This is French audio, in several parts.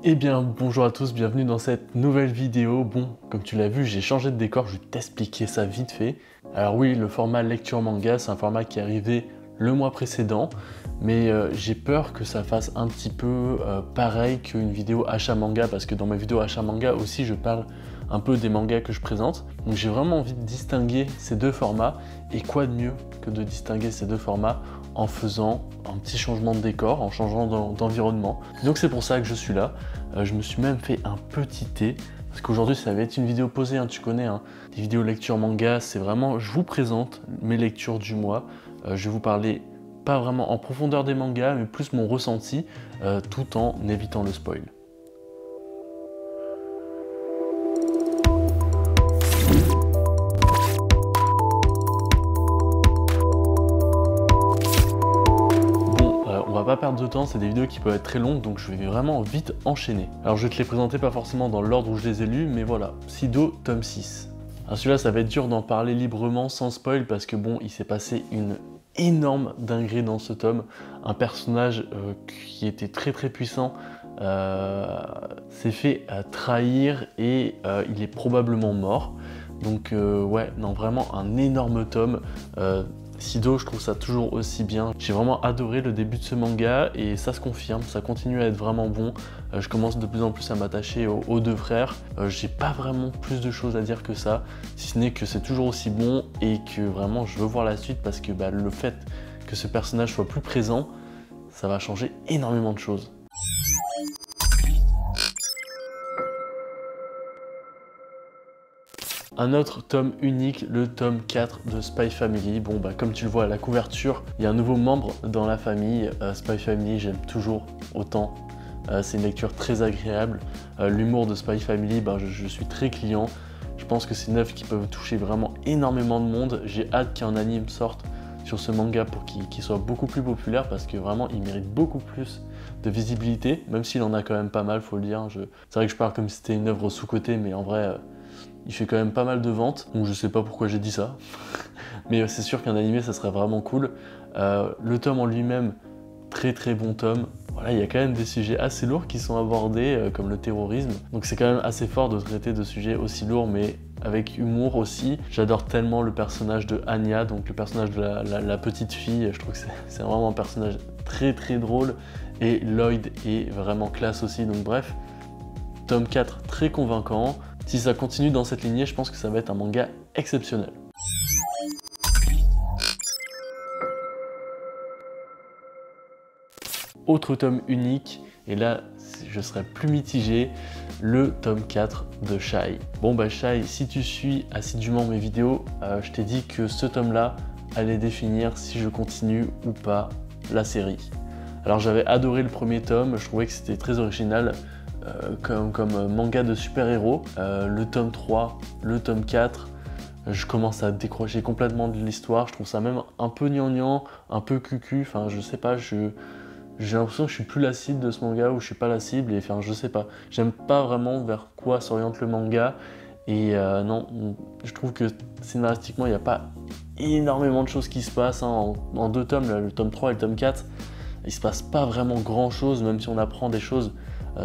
Eh bien bonjour à tous, bienvenue dans cette nouvelle vidéo. Bon, comme tu l'as vu, j'ai changé de décor, je vais t'expliquer ça vite fait. Alors oui, le format lecture manga, c'est un format qui est arrivé le mois précédent, mais j'ai peur que ça fasse un petit peu pareil qu'une vidéo achat manga, parce que dans ma vidéo achat manga aussi, je parle un peu des mangas que je présente. Donc j'ai vraiment envie de distinguer ces deux formats, et quoi de mieux que de distinguer ces deux formats en faisant un petit changement de décor, en changeant d'environnement. Donc c'est pour ça que je suis là. Je me suis même fait un petit thé, parce qu'aujourd'hui ça va être une vidéo posée, hein, tu connais, hein, des vidéos lecture manga, c'est vraiment, je vous présente mes lectures du mois. Je vais vous parler pas vraiment en profondeur des mangas, mais plus mon ressenti, tout en évitant le spoil. On va pas perdre de temps, c'est des vidéos qui peuvent être très longues, donc je vais vraiment vite enchaîner. Alors je vais te les présenter pas forcément dans l'ordre où je les ai lus, mais voilà, Sido, tome 6. Alors celui-là, ça va être dur d'en parler librement, sans spoil, parce que bon, il s'est passé une énorme dinguerie dans ce tome. Un personnage qui était très puissant s'est fait trahir et il est probablement mort. Donc ouais, non, vraiment un énorme tome. Sido, je trouve ça toujours aussi bien. J'ai vraiment adoré le début de ce manga et ça se confirme, ça continue à être vraiment bon. Je commence de plus en plus à m'attacher aux deux frères. J'ai pas vraiment plus de choses à dire que ça, si ce n'est que c'est toujours aussi bon et que vraiment je veux voir la suite, parce que le fait que ce personnage soit plus présent, ça va changer énormément de choses. Un autre tome unique, le tome 4 de Spy Family. Bon comme tu le vois à la couverture, il y a un nouveau membre dans la famille. Spy Family, j'aime toujours autant. C'est une lecture très agréable. L'humour de Spy Family, je suis très client. Je pense que c'est une œuvre qui peut toucher vraiment énormément de monde. J'ai hâte qu'un anime sorte sur ce manga pour qu'il soit beaucoup plus populaire, parce que vraiment il mérite beaucoup plus de visibilité, même s'il en a quand même pas mal, faut le dire. C'est vrai que je parle comme si c'était une œuvre sous-cotée, mais en vrai il fait quand même pas mal de ventes, donc je sais pas pourquoi j'ai dit ça. Mais c'est sûr qu'un animé ça serait vraiment cool. Le tome en lui-même, très bon tome. Voilà, il y a quand même des sujets assez lourds qui sont abordés, comme le terrorisme. Donc c'est quand même assez fort de traiter de sujets aussi lourds, mais avec humour aussi. J'adore tellement le personnage de Anya, donc le personnage de la petite fille. Je trouve que c'est vraiment un personnage très drôle. Et Lloyd est vraiment classe aussi, donc bref. Tome 4 très convaincant. Si ça continue dans cette lignée, je pense que ça va être un manga exceptionnel. Autre tome unique, et là je serais plus mitigé, le tome 4 de Shy. Bon Shy, si tu suis assidûment mes vidéos, je t'ai dit que ce tome là allait définir si je continue ou pas la série. Alors j'avais adoré le premier tome, je trouvais que c'était très original comme manga de super-héros. Le tome 3, le tome 4, je commence à décrocher complètement de l'histoire. Je trouve ça même un peu gnangnan, un peu cucu, enfin je sais pas, j'ai l'impression que je suis plus la cible de ce manga, ou je suis pas la cible, et enfin je sais pas. J'aime pas vraiment vers quoi s'oriente le manga, et non, je trouve que scénaristiquement il n'y a pas énormément de choses qui se passent, hein. En deux tomes, le tome 3 et le tome 4, il se passe pas vraiment grand chose, même si on apprend des choses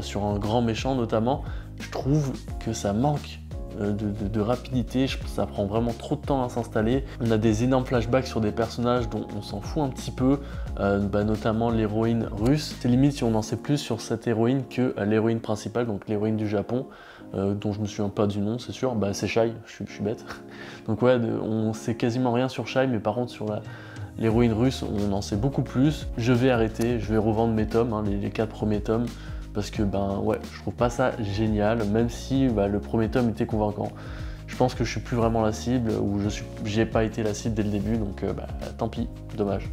sur un grand méchant notamment. Je trouve que ça manque de rapidité, ça prend vraiment trop de temps à s'installer. On a des énormes flashbacks sur des personnages dont on s'en fout un petit peu, notamment l'héroïne russe. C'est limite si on en sait plus sur cette héroïne que l'héroïne principale, donc l'héroïne du Japon, dont je me souviens pas du nom, c'est sûr, c'est Shy, je suis bête. Donc ouais, on sait quasiment rien sur Shy, mais par contre sur l'héroïne russe, on en sait beaucoup plus. Je vais arrêter, je vais revendre mes tomes, hein, les 4 premiers tomes, parce que ouais, je trouve pas ça génial, même si le premier tome était convaincant. Je pense que je suis plus vraiment la cible, ou j'ai pas été la cible dès le début, donc tant pis, dommage.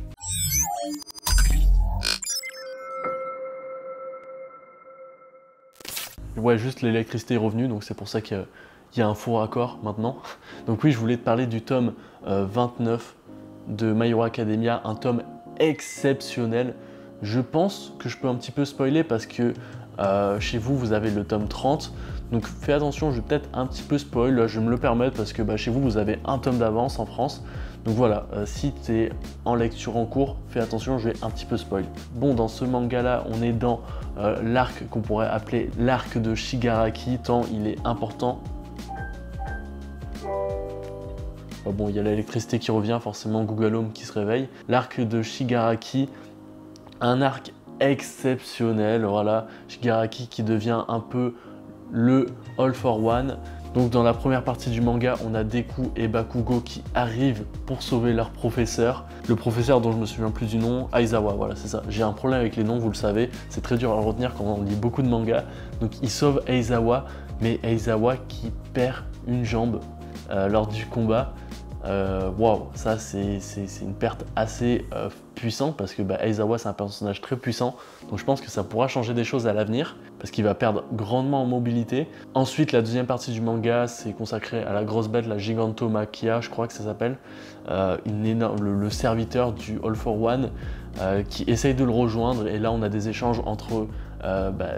Ouais, juste l'électricité est revenue, donc c'est pour ça qu'il y a un faux raccord maintenant. Donc oui, je voulais te parler du tome 29 de My Hero Academia, un tome exceptionnel. Je pense que je peux un petit peu spoiler, parce que chez vous, vous avez le tome 30. Donc fais attention, je vais peut-être un petit peu spoil, là, je vais me le permettre, parce que chez vous, vous avez un tome d'avance en France. Donc voilà, si tu es en lecture en cours, fais attention, je vais un petit peu spoil. Bon, dans ce manga là, on est dans l'arc qu'on pourrait appeler l'arc de Shigaraki, tant il est important. Bon, il y a l'électricité qui revient, forcément Google Home qui se réveille. L'arc de Shigaraki, un arc exceptionnel, voilà. Shigaraki qui devient un peu le All for One. Donc dans la première partie du manga, on a Deku et Bakugo qui arrivent pour sauver leur professeur. Le professeur dont je me souviens plus du nom, Aizawa, voilà c'est ça. J'ai un problème avec les noms, vous le savez, c'est très dur à retenir quand on lit beaucoup de mangas. Donc ils sauvent Aizawa, mais Aizawa qui perd une jambe lors du combat. Waouh, ça c'est une perte assez puissante parce que Aizawa c'est un personnage très puissant, donc je pense que ça pourra changer des choses à l'avenir parce qu'il va perdre grandement en mobilité. Ensuite la deuxième partie du manga c'est consacré à la grosse bête, la Gigantomachia je crois que ça s'appelle, le serviteur du All for One qui essaye de le rejoindre, et là on a des échanges entre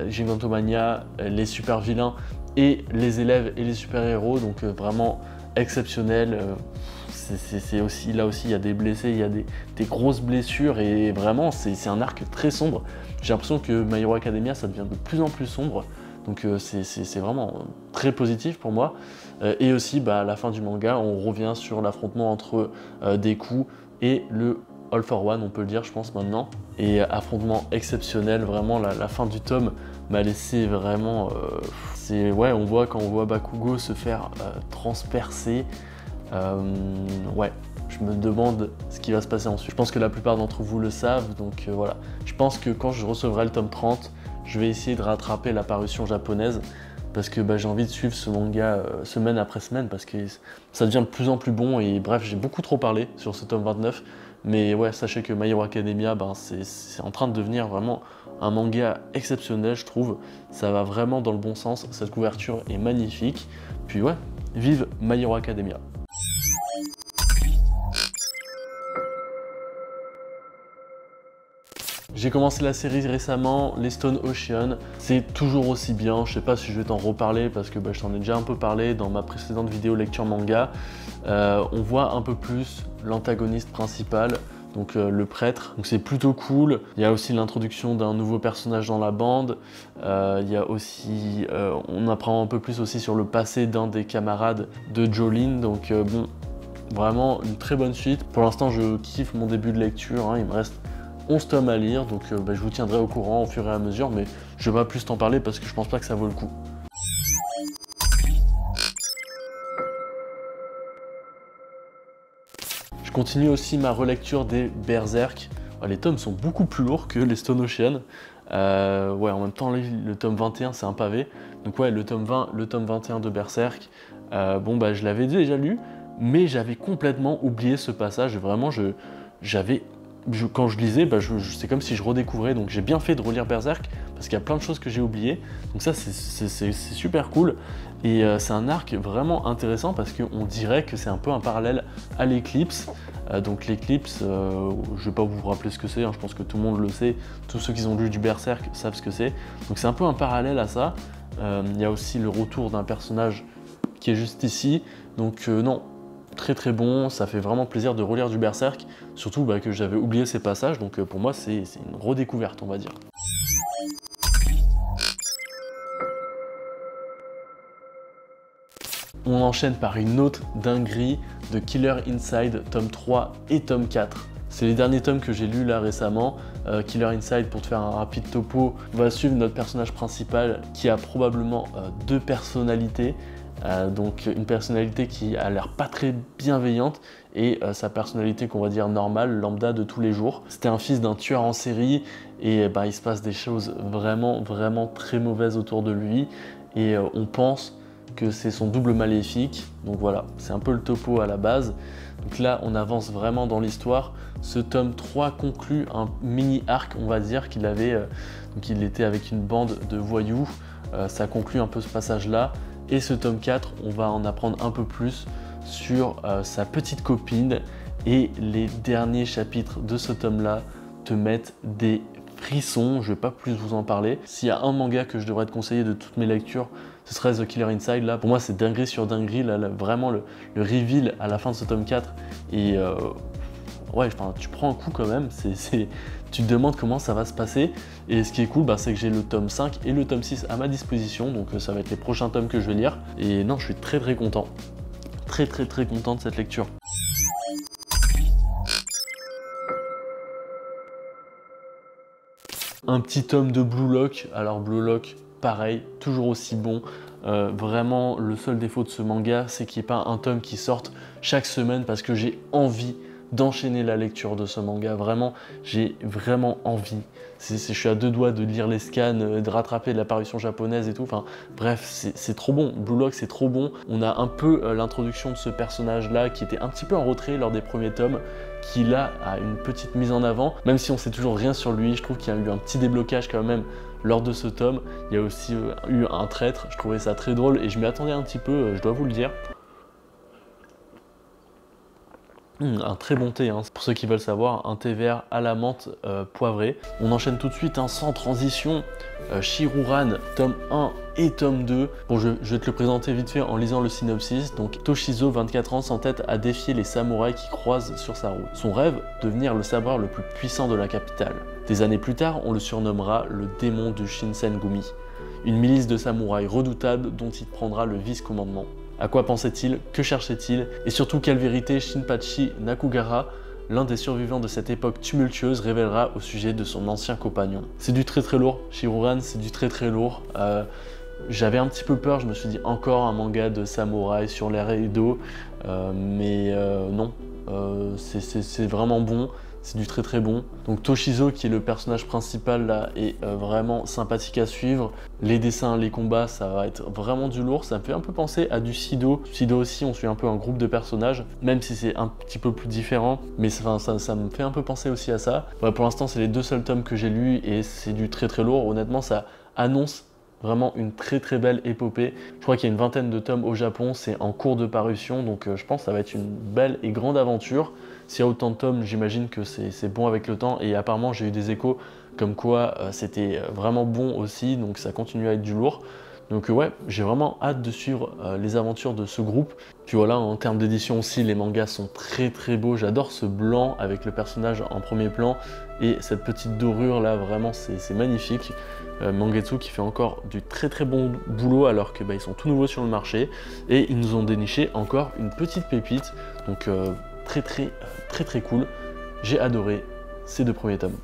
Gigantomachia, les super vilains et les élèves et les super héros, donc vraiment exceptionnel. C'est aussi, là aussi il y a des blessés, il y a des grosses blessures, et vraiment c'est un arc très sombre. J'ai l'impression que My Hero Academia ça devient de plus en plus sombre, donc c'est vraiment très positif pour moi. Et aussi à la fin du manga on revient sur l'affrontement entre Deku et le All for One, on peut le dire je pense maintenant, et affrontement exceptionnel, vraiment la fin du tome m'a laissé vraiment... ouais, on voit quand on voit Bakugo se faire transpercer, ouais, je me demande ce qui va se passer ensuite. Je pense que la plupart d'entre vous le savent, donc voilà. Je pense que quand je recevrai le tome 30, je vais essayer de rattraper la parution japonaise, parce que j'ai envie de suivre ce manga semaine après semaine, parce que ça devient de plus en plus bon, et bref, j'ai beaucoup trop parlé sur ce tome 29, mais ouais, sachez que My Hero Academia, c'est en train de devenir vraiment un manga exceptionnel, je trouve. Ça va vraiment dans le bon sens, cette couverture est magnifique. Puis ouais, vive My Hero Academia. J'ai commencé la série récemment, les Stone Ocean, c'est toujours aussi bien. Je sais pas si je vais t'en reparler parce que je t'en ai déjà un peu parlé dans ma précédente vidéo lecture manga. On voit un peu plus l'antagoniste principal, donc le prêtre, donc c'est plutôt cool. Il y a aussi l'introduction d'un nouveau personnage dans la bande. Il y a aussi, on apprend un peu plus aussi sur le passé d'un des camarades de Jolyne, donc bon, vraiment une très bonne suite. Pour l'instant je kiffe mon début de lecture, hein, il me reste 11 tomes à lire, donc je vous tiendrai au courant au fur et à mesure, mais je vais pas plus t'en parler parce que je pense pas que ça vaut le coup. Je continue aussi ma relecture des Berserk. Les tomes sont beaucoup plus lourds que les Stone Ocean. Ouais, en même temps, le tome 21, c'est un pavé. Donc ouais, le tome 20, le tome 21 de Berserk, je l'avais déjà lu, mais j'avais complètement oublié ce passage. Vraiment, quand je lisais, c'est comme si je redécouvrais, donc j'ai bien fait de relire Berserk, parce qu'il y a plein de choses que j'ai oubliées, donc ça c'est super cool, et c'est un arc vraiment intéressant, parce qu'on dirait que c'est un peu un parallèle à l'Eclipse. Donc l'Eclipse, je vais pas vous rappeler ce que c'est, hein, je pense que tout le monde le sait, tous ceux qui ont lu du Berserk savent ce que c'est, donc c'est un peu un parallèle à ça. Il y a aussi le retour d'un personnage qui est juste ici, donc non, très très bon, ça fait vraiment plaisir de relire du Berserk, surtout que j'avais oublié ces passages, donc pour moi c'est une redécouverte on va dire. On enchaîne par une autre dinguerie de Killer Inside, tome 3 et tome 4. C'est les derniers tomes que j'ai lus là récemment. Killer Inside, pour te faire un rapide topo, va suivre notre personnage principal qui a probablement deux personnalités. Donc une personnalité qui a l'air pas très bienveillante et sa personnalité qu'on va dire normale, lambda de tous les jours. C'était un fils d'un tueur en série et il se passe des choses vraiment très mauvaises autour de lui, et on pense que c'est son double maléfique. Donc voilà, c'est un peu le topo à la base. Donc là on avance vraiment dans l'histoire. Ce tome 3 conclut un mini arc, on va dire, qu'il avait, donc il était avec une bande de voyous, ça conclut un peu ce passage là. Et ce tome 4, on va en apprendre un peu plus sur sa petite copine, et les derniers chapitres de ce tome-là te mettent des frisson, je vais pas plus vous en parler. S'il y a un manga que je devrais te conseiller de toutes mes lectures, ce serait The Killer Inside. Là, pour moi, c'est dinguerie sur dinguerie. Là, vraiment, le reveal à la fin de ce tome 4. Et ouais, enfin, tu prends un coup quand même. Tu te demandes comment ça va se passer. Et ce qui est cool, bah, c'est que j'ai le tome 5 et le tome 6 à ma disposition. Donc ça va être les prochains tomes que je vais lire. Et non, je suis très très content. Très content de cette lecture. Un petit tome de Blue Lock. Alors Blue Lock, pareil, toujours aussi bon. Vraiment, le seul défaut de ce manga, c'est qu'il n'y ait pas un tome qui sorte chaque semaine parce que j'ai envie d'enchaîner la lecture de ce manga. Vraiment, j'ai vraiment envie. Je suis à deux doigts de lire les scans, de rattraper la parution japonaise et tout. Enfin, bref, c'est trop bon. Blue Lock, c'est trop bon. On a un peu l'introduction de ce personnage-là qui était un petit peu en retrait lors des premiers tomes, qui là a une petite mise en avant. Même si on sait toujours rien sur lui, je trouve qu'il y a eu un petit déblocage quand même lors de ce tome. Il y a aussi eu un traître. Je trouvais ça très drôle et je m'y attendais un petit peu, je dois vous le dire. Un très bon thé, hein. Pour ceux qui veulent savoir, un thé vert à la menthe poivrée. On enchaîne tout de suite, hein, sans transition, Shiruran, tome 1 et tome 2. Bon, je vais te le présenter vite fait en lisant le synopsis. Donc, Toshizo, 24 ans, s'entête à défier les samouraïs qui croisent sur sa route. Son rêve, devenir le sabre le plus puissant de la capitale. Des années plus tard, on le surnommera le démon du Shinsengumi, une milice de samouraïs redoutable dont il prendra le vice-commandement. À quoi pensait-il? Que cherchait-il? Et surtout, quelle vérité Shinpachi Nakugara, l'un des survivants de cette époque tumultueuse, révélera au sujet de son ancien compagnon? C'est du très lourd. Shiruran, c'est du très lourd. J'avais un petit peu peur, je me suis dit encore un manga de samouraï sur l'ère Edo, mais non, c'est vraiment bon. C'est du très bon. Donc Toshizo, qui est le personnage principal là, est vraiment sympathique à suivre. Les dessins, les combats, ça va être vraiment du lourd. Ça me fait un peu penser à du Sido. Sido aussi, on suit un peu un groupe de personnages, même si c'est un petit peu plus différent. Mais ça me fait un peu penser aussi à ça. Ouais, pour l'instant, c'est les deux seuls tomes que j'ai lus et c'est du très lourd. Honnêtement, ça annonce vraiment une très belle épopée. Je crois qu'il y a une vingtaine de tomes au Japon, c'est en cours de parution, donc je pense que ça va être une belle et grande aventure. S'il y a autant de tomes, j'imagine que c'est bon avec le temps, et apparemment j'ai eu des échos comme quoi c'était vraiment bon aussi, donc ça continue à être du lourd. Donc ouais, j'ai vraiment hâte de suivre les aventures de ce groupe. Puis voilà, en termes d'édition aussi, les mangas sont très beaux. J'adore ce blanc avec le personnage en premier plan et cette petite dorure là, vraiment c'est magnifique. Mangetsu qui fait encore du très bon boulot alors que ils sont tout nouveaux sur le marché et ils nous ont déniché encore une petite pépite. Donc très cool. J'ai adoré ces deux premiers tomes.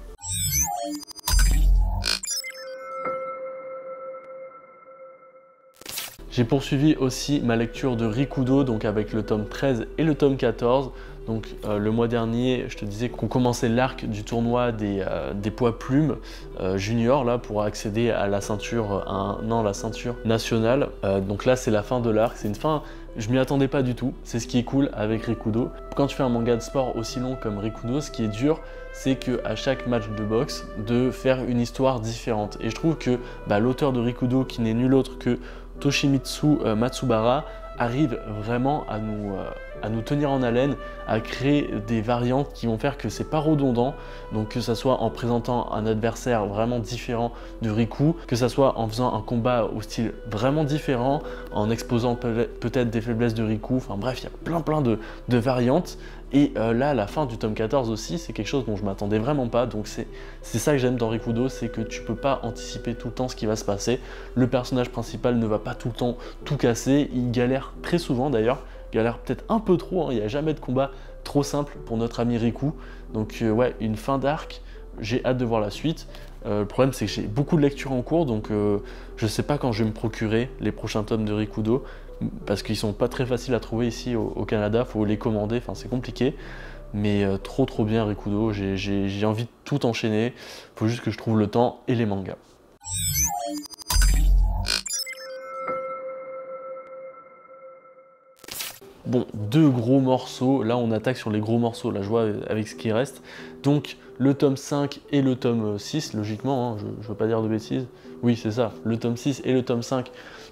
J'ai poursuivi aussi ma lecture de Rikudo, donc avec le tome 13 et le tome 14. Donc le mois dernier, je te disais qu'on commençait l'arc du tournoi des poids plumes junior là pour accéder à la ceinture, la ceinture nationale. Donc là, c'est la fin de l'arc. C'est une fin, je m'y attendais pas du tout. C'est ce qui est cool avec Rikudo. Quand tu fais un manga de sport aussi long comme Rikudo, ce qui est dur, c'est qu'à chaque match de boxe, de faire une histoire différente. Et je trouve que l'auteur de Rikudo, qui n'est nul autre que Toshimitsu Matsubara, arrive vraiment à nous tenir en haleine, à créer des variantes qui vont faire que c'est pas redondant, donc que ça soit en présentant un adversaire vraiment différent de Riku, que ça soit en faisant un combat au style vraiment différent, en exposant peut-être des faiblesses de Riku, enfin bref, il y a plein de variantes. Et là, à la fin du tome 14 aussi, c'est quelque chose dont je m'attendais vraiment pas, donc c'est ça que j'aime dans Rikudo, c'est que tu peux pas anticiper tout le temps ce qui va se passer. Le personnage principal ne va pas tout le temps tout casser, il galère très souvent d'ailleurs, galère peut-être un peu trop, hein. Il n'y a jamais de combat trop simple pour notre ami Riku. Donc ouais, une fin d'arc, j'ai hâte de voir la suite. Le problème c'est que j'ai beaucoup de lectures en cours, donc je sais pas quand je vais me procurer les prochains tomes de Rikudo, parce qu'ils sont pas très faciles à trouver ici au Canada, faut les commander, enfin c'est compliqué. Mais trop bien Rikudo, j'ai envie de tout enchaîner, faut juste que je trouve le temps et les mangas. Bon, deux gros morceaux, là on attaque sur les gros morceaux, là je vois avec ce qui reste. Donc le tome 5 et le tome 6, logiquement, hein, je ne veux pas dire de bêtises. Oui c'est ça, le tome 6 et le tome 5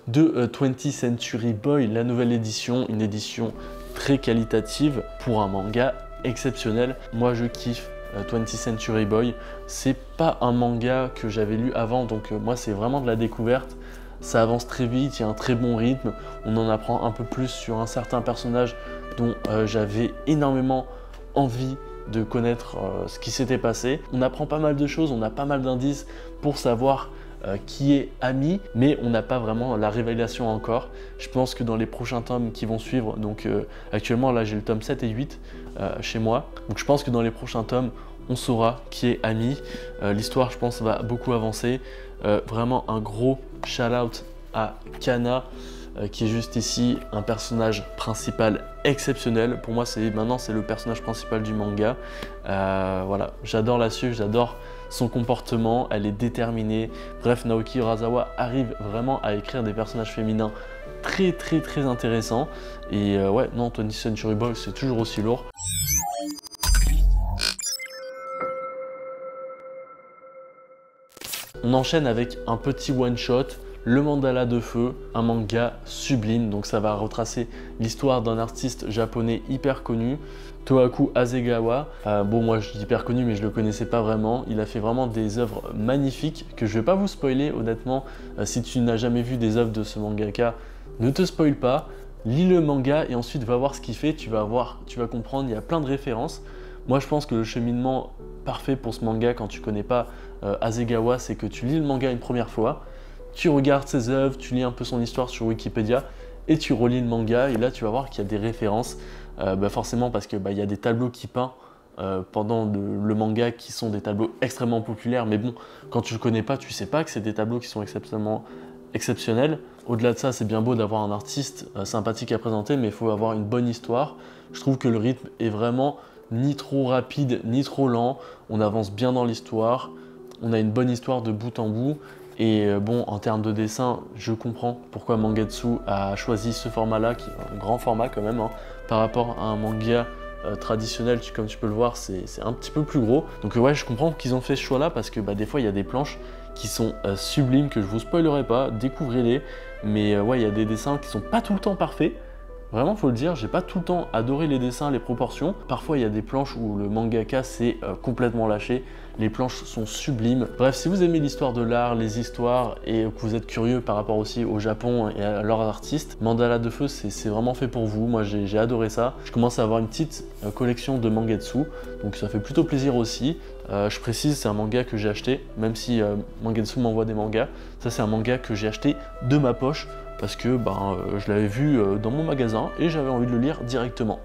de 20th Century Boy, la nouvelle édition, une édition très qualitative pour un manga exceptionnel. Moi je kiffe 20th Century Boy. C'est pas un manga que j'avais lu avant, donc moi c'est vraiment de la découverte. Ça avance très vite, il y a un très bon rythme, on en apprend un peu plus sur un certain personnage dont j'avais énormément envie de connaître ce qui s'était passé. On apprend pas mal de choses, on a pas mal d'indices pour savoir qui est Ami, mais on n'a pas vraiment la révélation encore. Je pense que dans les prochains tomes qui vont suivre, donc actuellement là j'ai le tome 7 et 8 chez moi, donc je pense que dans les prochains tomes on saura qui est Ami. L'histoire je pense va beaucoup avancer. Vraiment un gros shout out à Kana qui est juste ici, un personnage principal exceptionnel. Pour moi maintenant c'est le personnage principal du manga. Voilà, j'adore la suite, j'adore son comportement, elle est déterminée. Bref, Naoki Urasawa arrive vraiment à écrire des personnages féminins très intéressants. Et ouais, non, 20th Century Boy c'est toujours aussi lourd. On enchaîne avec un petit one-shot, le Mandala de Feu, un manga sublime. Donc ça va retracer l'histoire d'un artiste japonais hyper connu, Tohaku Hasegawa. Bon, moi je dis hyper connu, mais je le connaissais pas vraiment. Il a fait vraiment des œuvres magnifiques que je vais pas vous spoiler, honnêtement. Si tu n'as jamais vu des œuvres de ce mangaka, ne te spoil pas. Lis le manga et ensuite va voir ce qu'il fait. Tu vas comprendre, il y a plein de références. Moi je pense que le cheminement parfait pour ce manga quand tu connais pas Hasegawa, c'est que tu lis le manga une première fois, tu regardes ses œuvres, tu lis un peu son histoire sur Wikipédia et tu relis le manga et là tu vas voir qu'il y a des références, forcément parce que il y a des tableaux qu'il peint pendant le manga qui sont des tableaux extrêmement populaires, mais bon, quand tu le connais pas, tu sais pas que c'est des tableaux qui sont exceptionnels. Au-delà de ça, c'est bien beau d'avoir un artiste sympathique à présenter, mais il faut avoir une bonne histoire. Je trouve que le rythme est vraiment ni trop rapide, ni trop lent. On avance bien dans l'histoire. On a une bonne histoire de bout en bout. Et bon, en termes de dessin, je comprends pourquoi Mangetsu a choisi ce format-là, qui est un grand format quand même, hein, par rapport à un manga traditionnel, comme tu peux le voir, c'est un petit peu plus gros. Donc ouais, je comprends qu'ils ont fait ce choix-là, parce que des fois, il y a des planches qui sont sublimes, que je vous spoilerai pas, découvrez-les. Mais ouais, il y a des dessins qui sont pas tout le temps parfaits. Vraiment, faut le dire, j'ai pas tout le temps adoré les dessins, les proportions. Parfois, il y a des planches où le mangaka s'est complètement lâché. Les planches sont sublimes. Bref, si vous aimez l'histoire de l'art, les histoires et que vous êtes curieux par rapport aussi au Japon et à leurs artistes, Mandala de Feu, c'est vraiment fait pour vous. Moi, j'ai adoré ça. Je commence à avoir une petite collection de Mangetsu, donc ça fait plutôt plaisir aussi. Je précise, c'est un manga que j'ai acheté, même si Mangetsu m'envoie des mangas. Ça, c'est un manga que j'ai acheté de ma poche parce que je l'avais vu dans mon magasin et j'avais envie de le lire directement.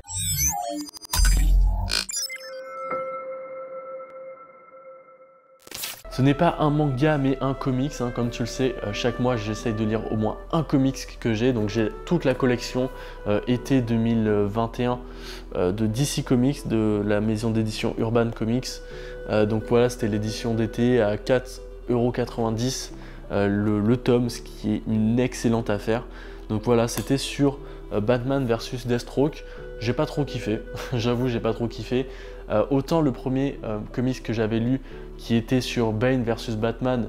Ce n'est pas un manga mais un comics, hein. Comme tu le sais, chaque mois j'essaye de lire au moins un comics que j'ai. Donc j'ai toute la collection été 2021 de DC Comics, de la maison d'édition Urban Comics. Donc voilà, c'était l'édition d'été à 4,90 € le tome, ce qui est une excellente affaire. Donc voilà, c'était sur Batman versus Deathstroke. J'ai pas trop kiffé, j'avoue, j'ai pas trop kiffé. Autant le premier comics que j'avais lu qui était sur Bane versus Batman,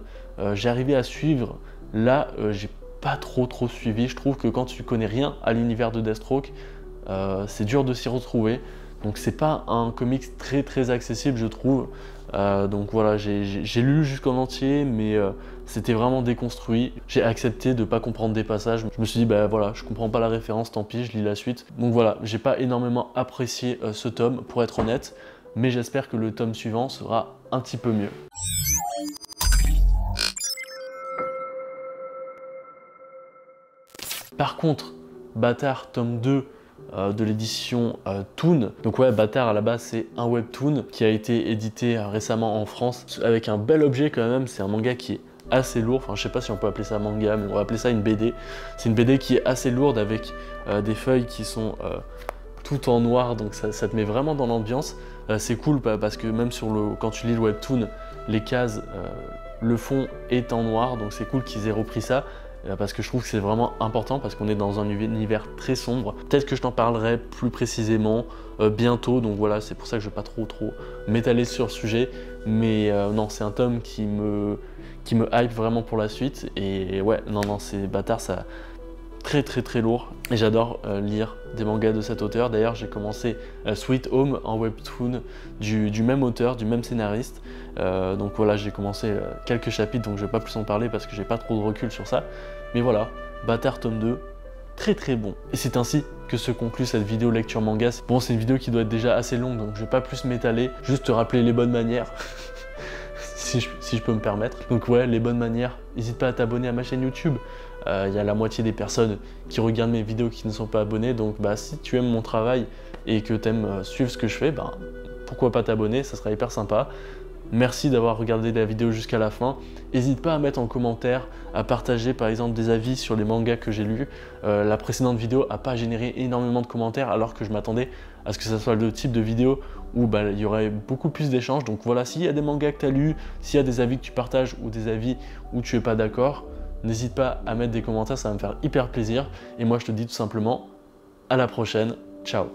j'ai arrivé à suivre. Là, j'ai pas trop suivi. Je trouve que quand tu connais rien à l'univers de Deathstroke, c'est dur de s'y retrouver. Donc c'est pas un comics très accessible, je trouve. Donc voilà, j'ai lu jusqu'en entier, mais c'était vraiment déconstruit. J'ai accepté de ne pas comprendre des passages. Je me suis dit, voilà, je comprends pas la référence, tant pis, je lis la suite. Donc voilà, j'ai pas énormément apprécié ce tome, pour être honnête, mais j'espère que le tome suivant sera un petit peu mieux. Par contre, Bâtard tome 2 de l'édition Toon. Donc ouais, Bâtard à la base c'est un webtoon qui a été édité récemment en France avec un bel objet quand même. C'est un manga qui est assez lourd, enfin je sais pas si on peut appeler ça manga, mais on va appeler ça une BD. C'est une BD qui est assez lourde avec des feuilles qui sont tout en noir, donc ça te met vraiment dans l'ambiance. C'est cool parce que même quand tu lis le webtoon, les cases, le fond est en noir, donc c'est cool qu'ils aient repris ça. Parce que je trouve que c'est vraiment important, parce qu'on est dans un univers très sombre. Peut-être que je t'en parlerai plus précisément bientôt, donc voilà, c'est pour ça que je ne vais pas trop m'étaler sur le sujet. Mais non, c'est un tome qui me hype vraiment pour la suite. Et ouais, non, c'est Bâtard, ça très lourd et j'adore lire des mangas de cet auteur. D'ailleurs j'ai commencé Sweet Home en webtoon du même auteur, du même scénariste. Donc voilà, j'ai commencé quelques chapitres, donc je vais pas plus en parler parce que j'ai pas trop de recul sur ça. Mais voilà, Bâtard tome 2, très bon. Et c'est ainsi que se conclut cette vidéo lecture manga. Bon, c'est une vidéo qui doit être déjà assez longue, donc je vais pas plus m'étaler, juste te rappeler les bonnes manières. si je peux me permettre. Donc ouais, les bonnes manières, n'hésite pas à t'abonner à ma chaîne YouTube. Il y a la moitié des personnes qui regardent mes vidéos qui ne sont pas abonnées, donc bah, si tu aimes mon travail et que tu aimes suivre ce que je fais, bah, pourquoi pas t'abonner, ça sera hyper sympa. Merci d'avoir regardé la vidéo jusqu'à la fin. N'hésite pas à mettre en commentaire, à partager par exemple des avis sur les mangas que j'ai lus. La précédente vidéo n'a pas généré énormément de commentaires alors que je m'attendais à ce que ça soit le type de vidéo où bah, il y aurait beaucoup plus d'échanges. Donc voilà, s'il y a des mangas que tu as lus, s'il y a des avis que tu partages ou des avis où tu n'es pas d'accord, n'hésite pas à mettre des commentaires, ça va me faire hyper plaisir. Et moi je te dis tout simplement à la prochaine, ciao.